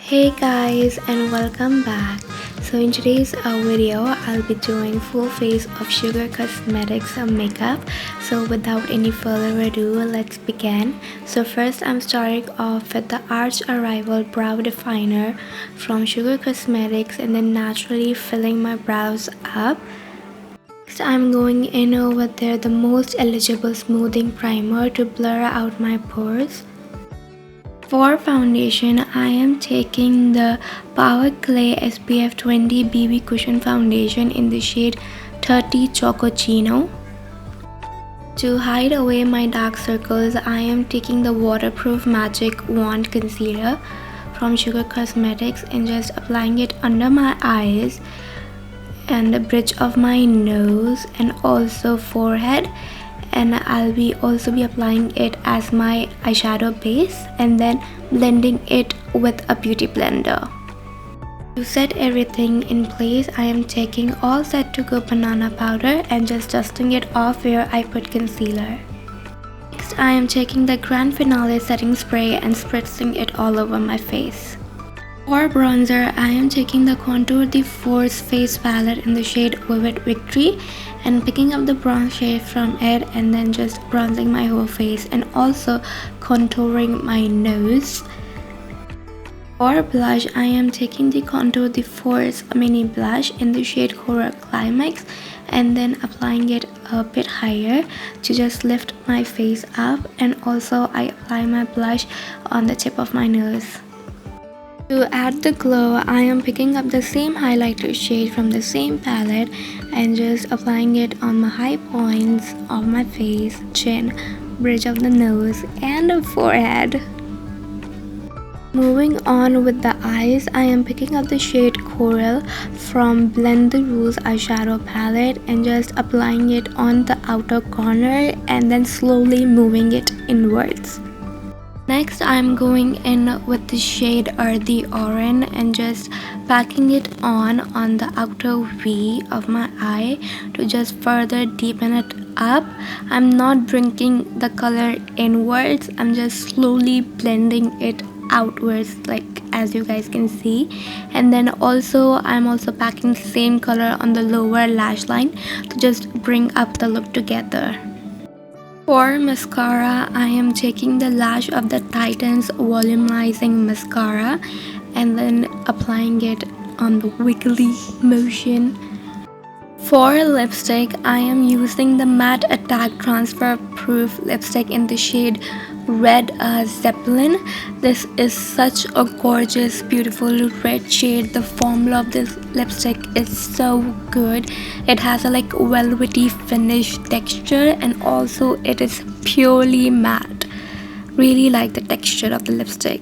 Hey guys, and welcome back. So in today's video I'll be doing full face of Sugar Cosmetics makeup. So without any further ado, let's begin. So first I'm starting off with the Arch Arrival Brow Definer from Sugar Cosmetics and then naturally filling my brows up. Next I'm going in with the most eligible smoothing primer to blur out my pores. For foundation, I am taking the Power Clay SPF 20 BB Cushion Foundation in the shade 30 Chococcino. To hide away my dark circles, I am taking the Waterproof Magic Wand Concealer from Sugar Cosmetics and just applying it under my eyes and the bridge of my nose and also forehead. And I'll also be applying it as my eyeshadow base and then blending it with a beauty blender. To set everything in place, I am taking All Set to Go banana powder and just dusting it off where I put concealer. Next, I am taking the Grand Finale setting spray and spritzing it all over my face. For bronzer, I am taking the Contour de Force face palette in the shade Vivid Victory and picking up the bronze shade from it and then just bronzing my whole face and also contouring my nose. For blush, I am taking the Contour de Force mini blush in the shade Coral Climax and then applying it a bit higher to just lift my face up, and also I apply my blush on the tip of my nose. To add the glow, I am picking up the same highlighter shade from the same palette and just applying it on my high points of my face, chin, bridge of the nose, and the forehead. Moving on with the eyes, I am picking up the shade Coral from Blend the Rules eyeshadow palette and just applying it on the outer corner and then slowly moving it inwards. Next, I'm going in with the shade Earthy Orange and just packing it on the outer V of my eye to just further deepen it up. I'm not bringing the color inwards, I'm just slowly blending it outwards, like as you guys can see. And then I'm also packing the same color on the lower lash line to just bring up the look together. For mascara, I am taking the Lash of the Titans Volumizing Mascara and then applying it on the wiggly motion. For lipstick, I am using the Matte Attack Transfer Proof lipstick in the shade Red Zeppelin. This is such a gorgeous, beautiful red shade. The formula of this lipstick is so good. It has a velvety finish texture and also it is purely matte. Really like the texture of the lipstick.